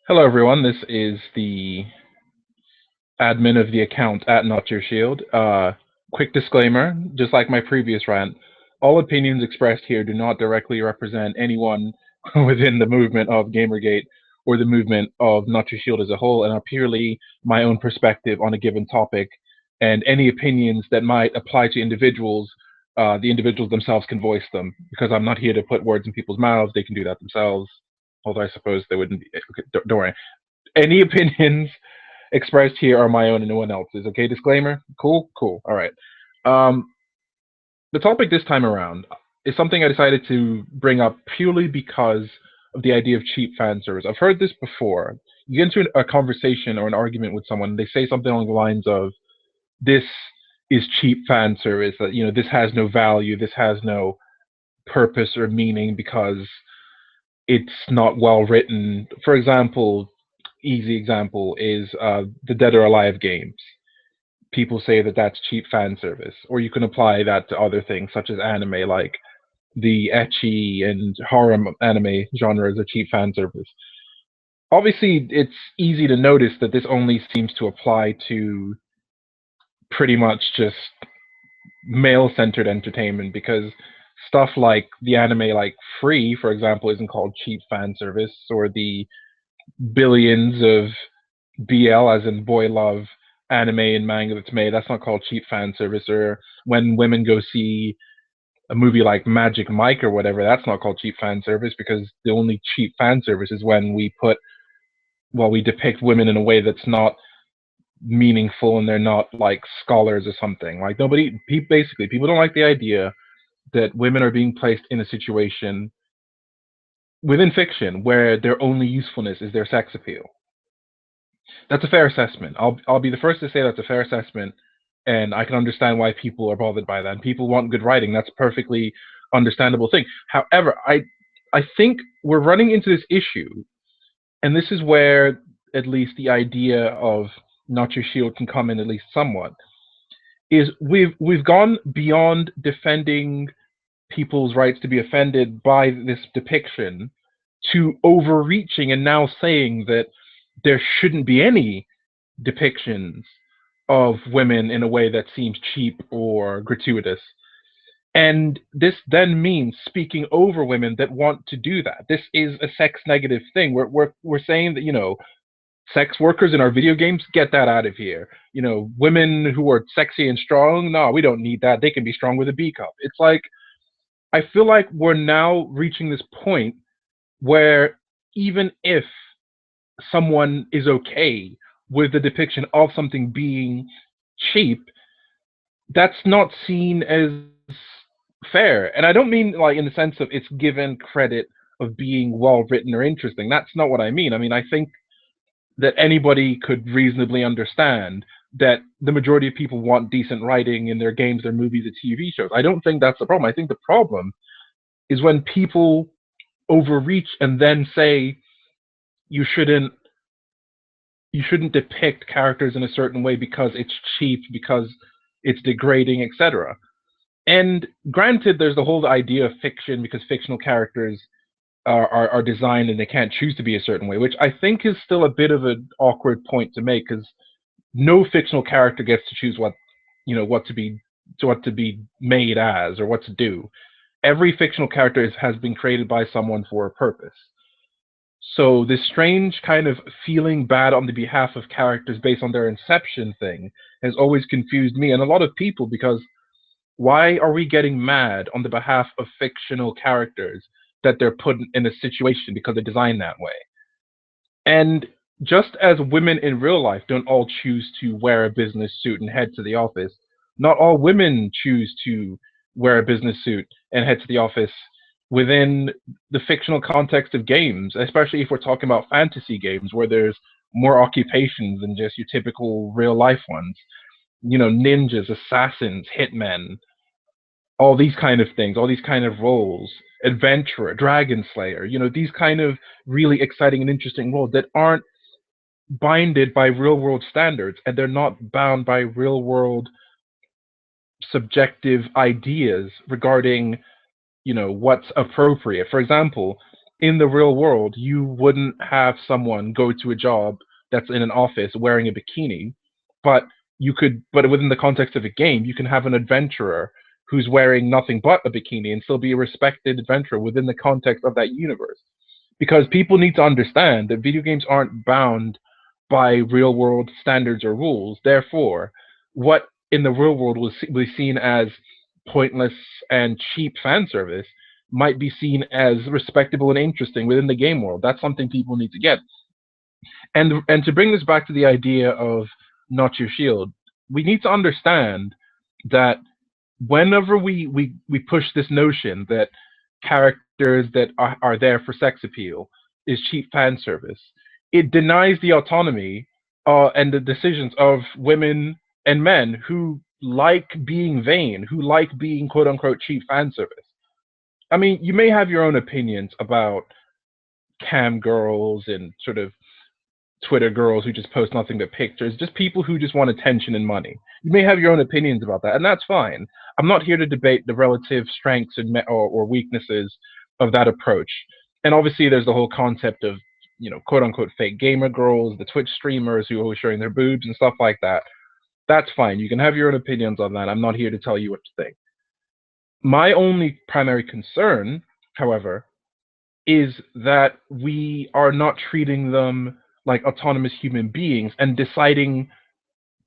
Hello, everyone. This is the admin of the account at Not Your Shield. Quick disclaimer, just like my previous rant, all opinions expressed here do not directly represent anyone within the movement of Gamergate or the movement of Not Your Shield as a whole, and are purely my own perspective on a given topic. And any opinions that might apply to individuals, the individuals themselves can voice them, because I'm not here to put words in people's mouths. They can do that themselves. Although I suppose they wouldn't be. Okay, don't worry. Any opinions expressed here are my own and no one else's. Okay, disclaimer. Cool, cool. All right. Um, the topic this time around is something I decided to bring up purely because of the idea of cheap fan service. I've heard this before. You get into a conversation or an argument with someone, they say something along the lines of, "This is cheap fan service. That this has no value. This has no purpose or meaning because it's not well written." For example, easy example is the Dead or Alive games. People say that that's cheap fan service, or you can apply that to other things such as anime, like the ecchi and horror anime genres are cheap fan service. Obviously, it's easy to notice that this only seems to apply to pretty much just male-centered entertainment, because stuff like the anime like Free, for example, isn't called cheap fan service, or the billions of BL, as in boy love, anime and manga that's made, that's not called cheap fan service. Or when women go see a movie like Magic Mike or whatever, that's not called cheap fan service, because the only cheap fan service is when we depict women in a way that's not meaningful and they're not like scholars or something. Like basically, people don't like the idea that women are being placed in a situation within fiction where their only usefulness is their sex appeal. That's a fair assessment. I'll be the first to say that's a fair assessment, and I can understand why people are bothered by that. And people want good writing. That's a perfectly understandable thing. However, I think we're running into this issue, and this is where at least the idea of Not Your Shield can come in at least somewhat. Is we've gone beyond defending people's rights to be offended by this depiction to overreaching and now saying that there shouldn't be any depictions of women in a way that seems cheap or gratuitous. And this then means speaking over women that want to do that. This is a sex negative thing. We're saying that, sex workers in our video games, get that out of here. Women who are sexy and strong, no, we don't need that. They can be strong with a B cup. It's like, I feel like we're now reaching this point where even if someone is okay with the depiction of something being cheap, that's not seen as fair. And I don't mean like in the sense of it's given credit of being well written or interesting. That's not what I mean. I mean, I think that anybody could reasonably understand that the majority of people want decent writing in their games, their movies, their TV shows. I don't think that's the problem. I think the problem is when people overreach and then say you shouldn't you shouldn't depict characters in a certain way because it's cheap, because it's degrading, etc. And granted, there's the whole idea of fiction, because fictional characters are designed and they can't choose to be a certain way, which I think is still a bit of an awkward point to make, because no fictional character gets to choose what to be made as or what to do. Every fictional character has been created by someone for a purpose. So this strange kind of feeling bad on the behalf of characters based on their inception thing has always confused me and a lot of people, because why are we getting mad on the behalf of fictional characters that they're put in a situation because they're designed that way? And just as women in real life don't all choose to wear a business suit and head to the office, not all women choose to wear a business suit and head to the office within the fictional context of games, especially if we're talking about fantasy games where there's more occupations than just your typical real life ones. Ninjas, assassins, hitmen, all these kind of things, all these kind of roles, adventurer, dragon slayer, these kind of really exciting and interesting roles that aren't binded by real world standards, and they're not bound by real world subjective ideas regarding what's appropriate. For example, in the real world, you wouldn't have someone go to a job that's in an office wearing a bikini, but but within the context of a game, you can have an adventurer who's wearing nothing but a bikini and still be a respected adventurer within the context of that universe. Because people need to understand that video games aren't bound by real world standards or rules. Therefore, what in the real world was seen as pointless and cheap fan service might be seen as respectable and interesting within the game world. That's something people need to get. And to bring this back to the idea of not your shield, we need to understand that whenever we push this notion that characters that are there for sex appeal is cheap fan service, it denies the autonomy and the decisions of women and men who like being vain, who like being quote unquote cheap fan service. I mean, you may have your own opinions about cam girls and sort of Twitter girls who just post nothing but pictures, just people who just want attention and money. You may have your own opinions about that, and that's fine. I'm not here to debate the relative strengths and or weaknesses of that approach. And obviously, there's the whole concept of, quote unquote fake gamer girls, the Twitch streamers who are always showing their boobs and stuff like that. That's fine. You can have your own opinions on that. I'm not here to tell you what to think. My only primary concern, however, is that we are not treating them like autonomous human beings and deciding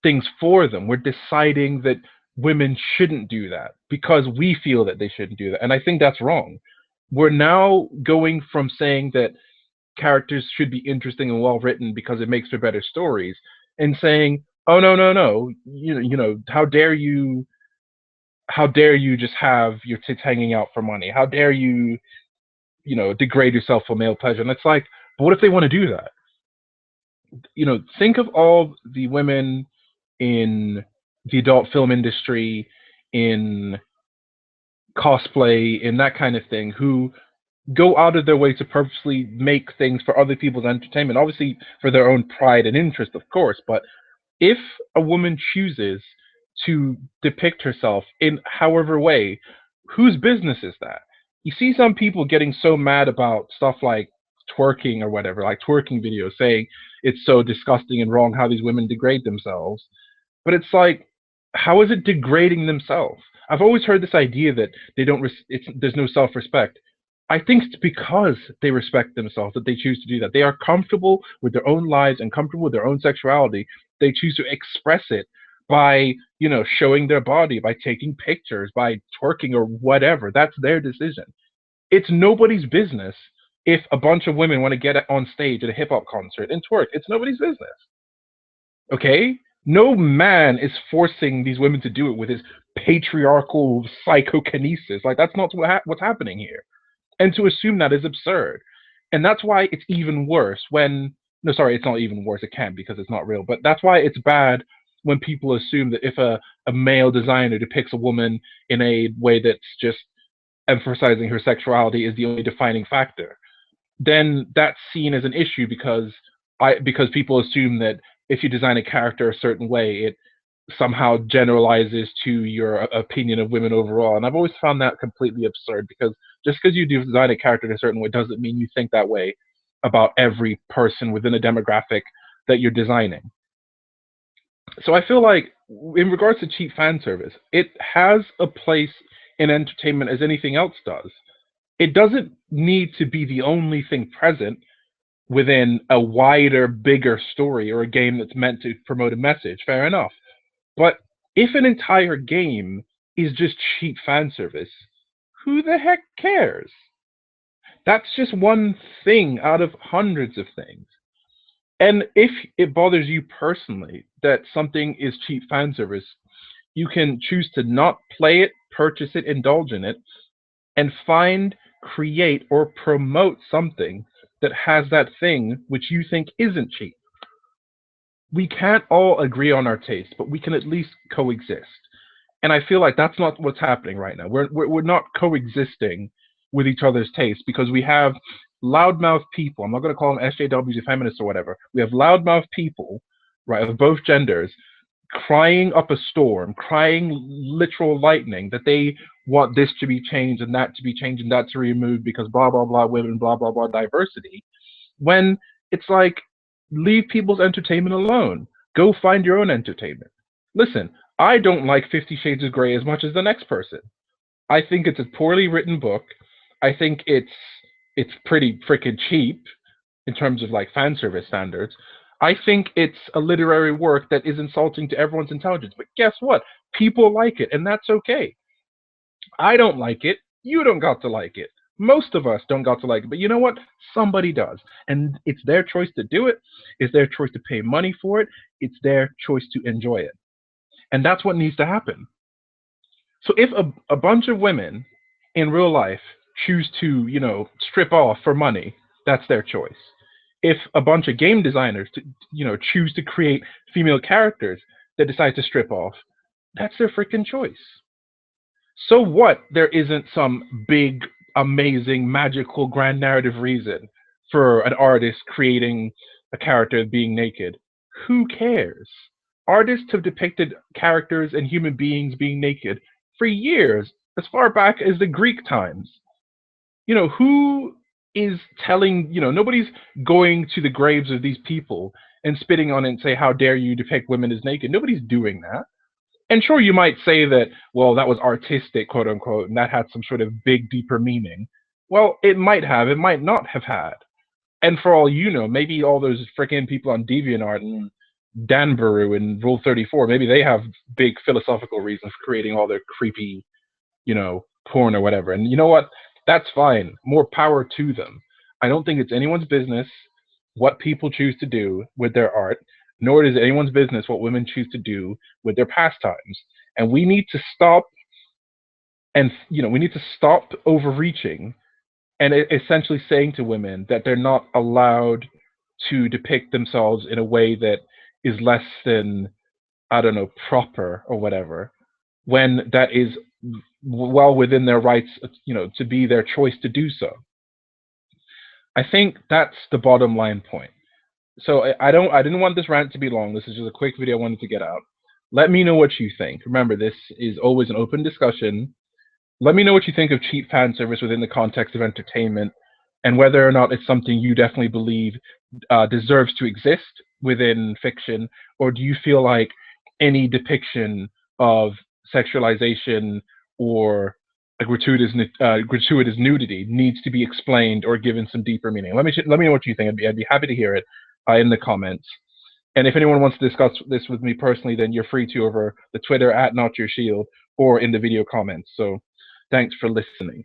things for them. We're deciding that women shouldn't do that because we feel that they shouldn't do that. And I think that's wrong. We're now going from saying that characters should be interesting and well written because it makes for better stories, and saying, "Oh no, no, no! How dare you just have your tits hanging out for money? How dare you, degrade yourself for male pleasure?" And it's like, but what if they want to do that? Think of all the women in the adult film industry, in cosplay, in that kind of thing, who go out of their way to purposely make things for other people's entertainment, obviously for their own pride and interest, of course. But if a woman chooses to depict herself in however way, whose business is that? You see some people getting so mad about stuff like twerking or whatever, like twerking videos, saying it's so disgusting and wrong how these women degrade themselves. But it's like, how is it degrading themselves? I've always heard this idea that they don't. There's no self-respect. I think it's because they respect themselves that they choose to do that. They are comfortable with their own lives and comfortable with their own sexuality. They choose to express it by, showing their body, by taking pictures, by twerking or whatever. That's their decision. It's nobody's business if a bunch of women want to get on stage at a hip hop concert and twerk. It's nobody's business. Okay? No man is forcing these women to do it with his patriarchal psychokinesis. Like, that's not what's happening here. And to assume that is absurd. And that's why it's even worse when, no, sorry, it's not even worse. It can't because it's not real. But that's why it's bad when people assume that if a male designer depicts a woman in a way that's just emphasizing her sexuality is the only defining factor, then that's seen as an issue because people assume that if you design a character a certain way, it somehow generalizes to your opinion of women overall. And I've always found that completely absurd, because just because you design a character in a certain way doesn't mean you think that way about every person within a demographic that you're designing. So I feel like, in regards to cheap fan service, it has a place in entertainment as anything else does. It doesn't need to be the only thing present within a wider, bigger story or a game that's meant to promote a message. Fair enough. But if an entire game is just cheap fan service, who the heck cares? That's just one thing out of hundreds of things. And if it bothers you personally that something is cheap fan service, you can choose to not play it, purchase it, indulge in it, and create, or promote something that has that thing which you think isn't cheap. We can't all agree on our taste, but we can at least coexist. And I feel like that's not what's happening right now. We're not coexisting with each other's taste, because we have loudmouth people. I'm not going to call them SJWs or feminists or whatever. We have loudmouth people, right, of both genders, crying up a storm, crying literal lightning that they want this to be changed and that to be changed and that to be removed because blah blah blah women, blah blah blah diversity, when it's like, leave people's entertainment alone. Go find your own entertainment. Listen, I don't like 50 Shades of Grey as much as the next person. I think it's a poorly written book. I think it's pretty freaking cheap in terms of like fan service standards. I think it's a literary work that is insulting to everyone's intelligence. But guess what? People like it, and that's okay. I don't like it. You don't got to like it. Most of us don't got to like it. But you know what? Somebody does. And it's their choice to do it. It's their choice to pay money for it. It's their choice to enjoy it. And that's what needs to happen. So if a bunch of women in real life choose to, strip off for money, that's their choice. If a bunch of game designers, choose to create female characters that decide to strip off, that's their freaking choice. So what? There isn't some big, amazing, magical, grand narrative reason for an artist creating a character being naked. Who cares? Artists have depicted characters and human beings being naked for years, as far back as the Greek times. Who is telling, nobody's going to the graves of these people and spitting on it and say, how dare you depict women as naked? Nobody's doing that. And sure, you might say that, well, that was artistic, quote unquote, and that had some sort of big, deeper meaning. Well, it might have, it might not have had. And for all you know, maybe all those freaking people on DeviantArt and Danbaru and Rule 34, maybe they have big philosophical reasons for creating all their creepy, porn or whatever. And you know what? That's fine. More power to them. I don't think it's anyone's business what people choose to do with their art, nor is it anyone's business what women choose to do with their pastimes. And we need to stop overreaching and essentially saying to women that they're not allowed to depict themselves in a way that is less than, I don't know, proper or whatever, when that is well within their rights, to be their choice to do so. I think that's the bottom line point. So I didn't want this rant to be long. This is just a quick video I wanted to get out. Let me know what you think. Remember, this is always an open discussion. Let me know what you think of cheap fan service within the context of entertainment, and whether or not it's something you definitely believe deserves to exist within fiction, or do you feel like any depiction of sexualization or a gratuitous nudity needs to be explained or given some deeper meaning? Let me know what you think. I'd be happy to hear it in the comments. And if anyone wants to discuss this with me personally, then you're free to over the Twitter @NotYourShield or in the video comments. So thanks for listening.